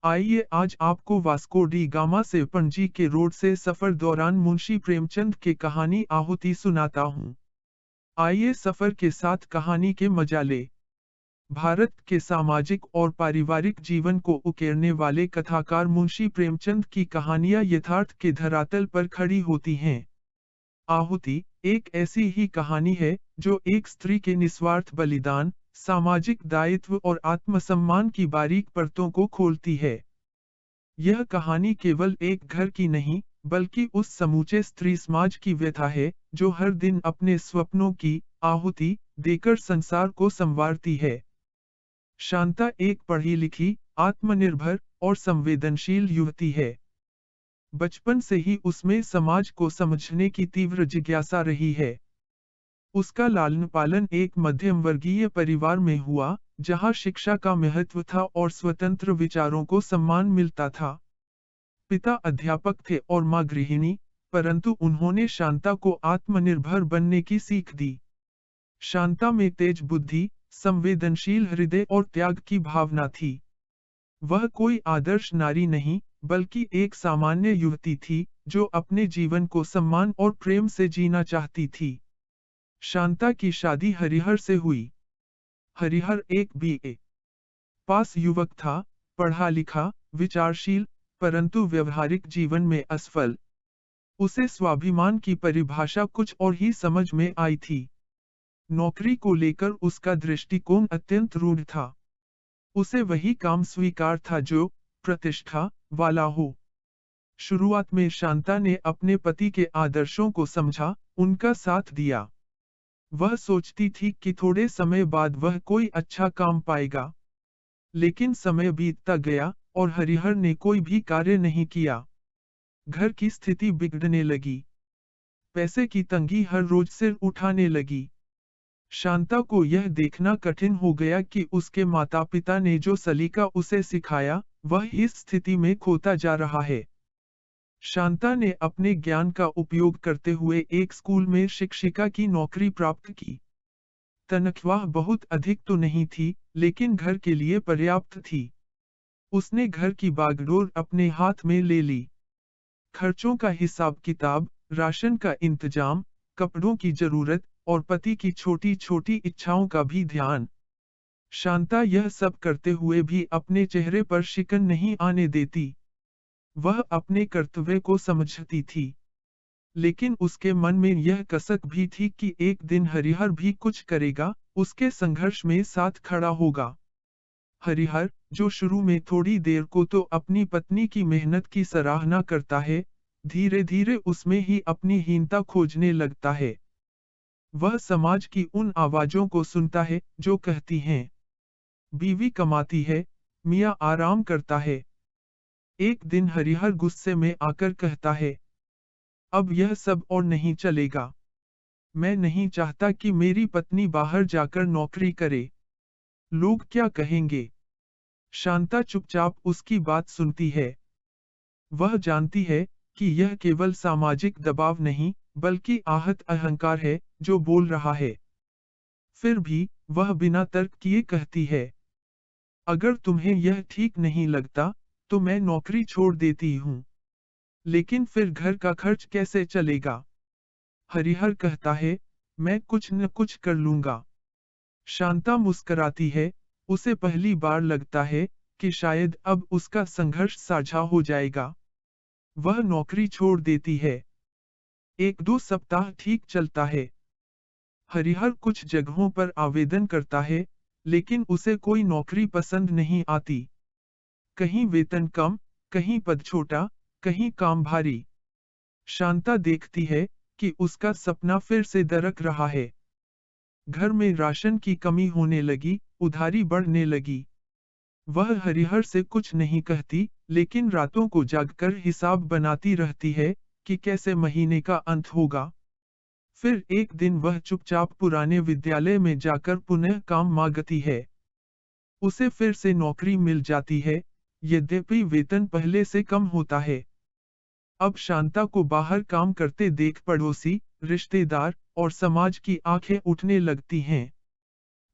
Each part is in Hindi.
आइए आज आपको वास्को डी गामा से पणजी के रोड से सफर दौरान मुंशी प्रेमचंद की कहानी आहुति सुनाता हूँ। आइए सफर के साथ कहानी के मजा ले। भारत के सामाजिक और पारिवारिक जीवन को उकेरने वाले कथाकार मुंशी प्रेमचंद की कहानियां यथार्थ के धरातल पर खड़ी होती हैं। आहुति एक ऐसी ही कहानी है जो एक स्त्री के निस्वार्थ बलिदान, सामाजिक दायित्व और आत्मसम्मान की बारीक परतों को खोलती है। यह कहानी केवल एक घर की नहीं, बल्कि उस समूचे स्त्री समाज की व्यथा है, जो हर दिन अपने स्वप्नों की आहुति देकर संसार को संवारती है। शांता एक पढ़ी लिखी, आत्मनिर्भर और संवेदनशील युवती है। बचपन से ही उसमें समाज को समझने की तीव्र जिज्ञासा रही है। उसका लालन पालन एक मध्यम वर्गीय परिवार में हुआ, जहां शिक्षा का महत्व था और स्वतंत्र विचारों को सम्मान मिलता था। पिता अध्यापक थे और मां गृहिणी, परंतु उन्होंने शांता को आत्मनिर्भर बनने की सीख दी। शांता में तेज बुद्धि, संवेदनशील हृदय और त्याग की भावना थी। वह कोई आदर्श नारी नहीं, बल्कि एक सामान्य युवती थी, जो अपने जीवन को सम्मान और प्रेम से जीना चाहती थी। शांता की शादी हरिहर से हुई। हरिहर एक बीए पास युवक था, पढ़ा लिखा, विचारशील, परंतु व्यवहारिक जीवन में असफल। उसे स्वाभिमान की परिभाषा कुछ और ही समझ में आई थी। नौकरी को लेकर उसका दृष्टिकोण अत्यंत रूढ़ था। उसे वही काम स्वीकार था जो प्रतिष्ठा वाला हो। शुरुआत में शांता ने अपने पति के आदर्शों को समझा, उनका साथ दिया। वह सोचती थी कि थोड़े समय बाद वह कोई अच्छा काम पाएगा। लेकिन समय बीतता गया और हरिहर ने कोई भी कार्य नहीं किया। घर की स्थिति बिगड़ने लगी। पैसे की तंगी हर रोज सिर उठाने लगी। शांता को यह देखना कठिन हो गया कि उसके माता पिता ने जो सलीका उसे सिखाया, वह इस स्थिति में खोता जा रहा है। शांता ने अपने ज्ञान का उपयोग करते हुए एक स्कूल में शिक्षिका की नौकरी प्राप्त की। तनख्वाह बहुत अधिक तो नहीं थी, लेकिन घर के लिए पर्याप्त थी। उसने घर की बागडोर अपने हाथ में ले ली। खर्चों का हिसाब किताब, राशन का इंतजाम, कपड़ों की जरूरत और पति की छोटी छोटी इच्छाओं का भी ध्यान। शांता यह सब करते हुए भी अपने चेहरे पर शिकन नहीं आने देती। वह अपने कर्तव्य को समझती थी। लेकिन उसके मन में यह कसक भी थी कि एक दिन हरिहर भी कुछ करेगा, उसके संघर्ष में साथ खड़ा होगा। हरिहर, जो शुरू में थोड़ी देर को तो अपनी पत्नी की मेहनत की सराहना करता है, धीरे धीरे उसमें ही अपनी हीनता खोजने लगता है। वह समाज की उन आवाजों को सुनता है, जो कहती हैं, बीवी कमाती है, मियाँ आराम करता है। एक दिन हरिहर गुस्से में आकर कहता है, अब यह सब और नहीं चलेगा। मैं नहीं चाहता कि मेरी पत्नी बाहर जाकर नौकरी करे। लोग क्या कहेंगे? शांता चुपचाप उसकी बात सुनती है। वह जानती है कि यह केवल सामाजिक दबाव नहीं, बल्कि आहत अहंकार है, जो बोल रहा है। फिर भी वह बिना तर्क किए कहती है, अगर तुम्हें यह ठीक नहीं लगता, तो मैं नौकरी छोड़ देती हूँ। लेकिन फिर घर का खर्च कैसे चलेगा? हरिहर कहता है, मैं कुछ न कुछ कर लूंगा। शांता मुस्कराती है। उसे पहली बार लगता है कि शायद अब उसका संघर्ष साझा हो जाएगा। वह नौकरी छोड़ देती है। एक दो सप्ताह ठीक चलता है। हरिहर कुछ जगहों पर आवेदन करता है, लेकिन उसे कोई नौकरी पसंद नहीं आती। कहीं वेतन कम, कहीं पद छोटा, कहीं काम भारी। शांता देखती है कि उसका सपना फिर से दरक रहा है। घर में राशन की कमी होने लगी, उधारी बढ़ने लगी। वह हरिहर से कुछ नहीं कहती, लेकिन रातों को जागकर हिसाब बनाती रहती है कि कैसे महीने का अंत होगा। फिर एक दिन वह चुपचाप पुराने विद्यालय में जाकर पुनः काम मांगती है। उसे फिर से नौकरी मिल जाती है, यद्यपि वेतन पहले से कम होता है। अब शांता को बाहर काम करते देख पड़ोसी, रिश्तेदार और समाज की आंखें उठने लगती हैं।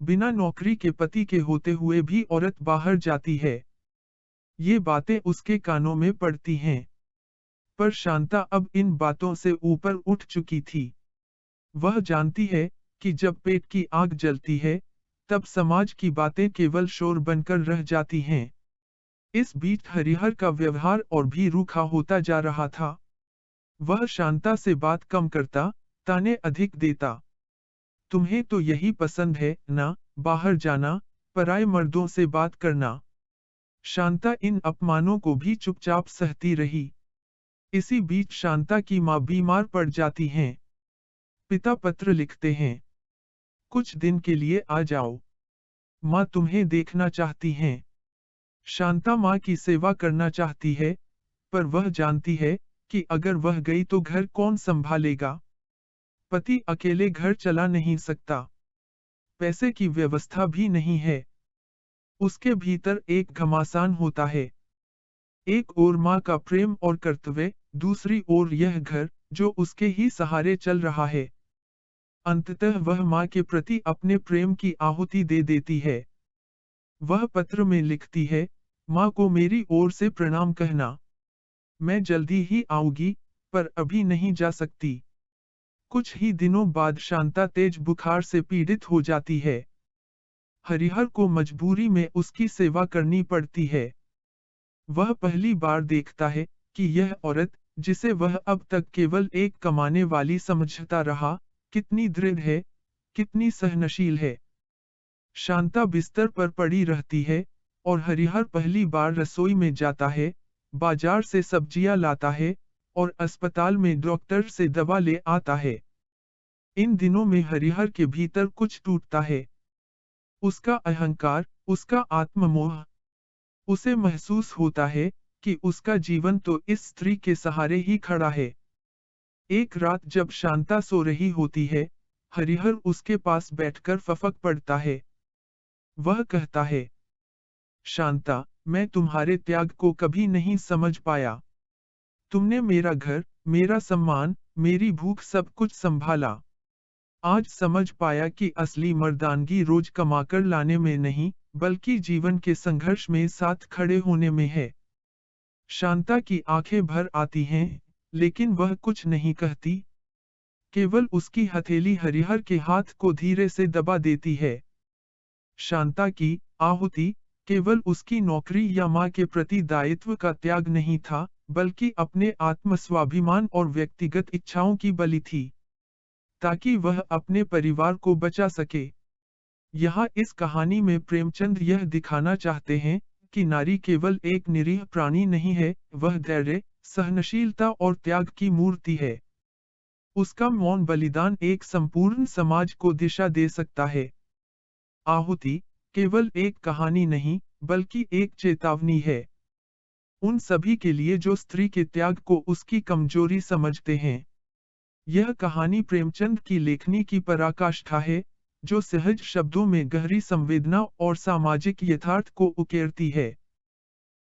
बिना नौकरी के पति के होते हुए भी औरत बाहर जाती है। ये बातें उसके कानों में पड़ती हैं। पर शांता अब इन बातों से ऊपर उठ चुकी थी। वह जानती है कि जब पेट की आग जलती है, तब समाज की बातें केवल शोर बनकर रह जाती हैं। इस बीच हरिहर का व्यवहार और भी रूखा होता जा रहा था। वह शांता से बात कम करता, ताने अधिक देता। तुम्हें तो यही पसंद है ना, बाहर जाना, पराए मर्दों से बात करना। शांता इन अपमानों को भी चुपचाप सहती रही। इसी बीच शांता की माँ बीमार पड़ जाती हैं। पिता पत्र लिखते हैं, कुछ दिन के लिए आ जाओ। माँ तुम्हें देखना चाहती हैं। शांता माँ की सेवा करना चाहती है, पर वह जानती है कि अगर वह गई तो घर कौन संभालेगा। पति अकेले घर चला नहीं सकता। पैसे की व्यवस्था भी नहीं है। उसके भीतर एक घमासान होता है। एक ओर माँ का प्रेम और कर्तव्य, दूसरी ओर यह घर, जो उसके ही सहारे चल रहा है। अंततः वह माँ के प्रति अपने प्रेम की आहुति दे देती है। वह पत्र में लिखती है, माँ को मेरी ओर से प्रणाम कहना। मैं जल्दी ही आऊंगी, पर अभी नहीं जा सकती। कुछ ही दिनों बाद शांता तेज बुखार से पीड़ित हो जाती है। हरिहर को मजबूरी में उसकी सेवा करनी पड़ती है। वह पहली बार देखता है कि यह औरत, जिसे वह अब तक केवल एक कमाने वाली समझता रहा, कितनी दृढ़ है, कितनी सहनशील है। शांता बिस्तर पर पड़ी रहती है, और हरिहर पहली बार रसोई में जाता है, बाजार से सब्जियां लाता है, और अस्पताल में डॉक्टर से दवा ले आता है। इन दिनों में हरिहर के भीतर कुछ टूटता है। उसका अहंकार, उसका आत्ममोह। उसे महसूस होता है कि उसका जीवन तो इस स्त्री के सहारे ही खड़ा है। एक रात जब शांता सो रही होती है, हरिहर उसके पास बैठकर फफक पड़ता है। वह कहता है, शांता, मैं तुम्हारे त्याग को कभी नहीं समझ पाया। तुमने मेरा घर, मेरा सम्मान, मेरी भूख सब कुछ संभाला। आज समझ पाया कि असली मर्दानगी रोज कमाकर लाने में नहीं, बल्कि जीवन के संघर्ष में साथ खड़े होने में है। शांता की आंखें भर आती हैं, लेकिन वह कुछ नहीं कहती। केवल उसकी हथेली हरिहर के हाथ को धीरे से दबा देती है। शांता की आहुति केवल उसकी नौकरी या माँ के प्रति दायित्व का त्याग नहीं था, बल्कि अपने आत्मस्वाभिमान और व्यक्तिगत इच्छाओं की बलि थी, ताकि वह अपने परिवार को बचा सके। यहाँ इस कहानी में प्रेमचंद यह दिखाना चाहते हैं कि नारी केवल एक निरीह प्राणी नहीं है, वह धैर्य, सहनशीलता और त्याग की मूर्ति है। उसका मौन बलिदान एक संपूर्ण समाज को दिशा दे सकता है। आहुति केवल एक कहानी नहीं, बल्कि एक चेतावनी है। उन सभी के लिए जो स्त्री के त्याग को उसकी कमजोरी समझते हैं। यह कहानी प्रेमचंद की लेखनी की पराकाष्ठा है, जो सहज शब्दों में गहरी संवेदना और सामाजिक यथार्थ को उकेरती है।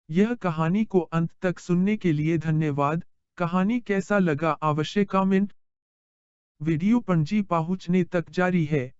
यह कहानी को अंत तक सुनने के लिए धन्यवाद। कहानी कैसा लगा अवश्य कमेंट। वीडियो पणजी पहुंचने तक जारी है।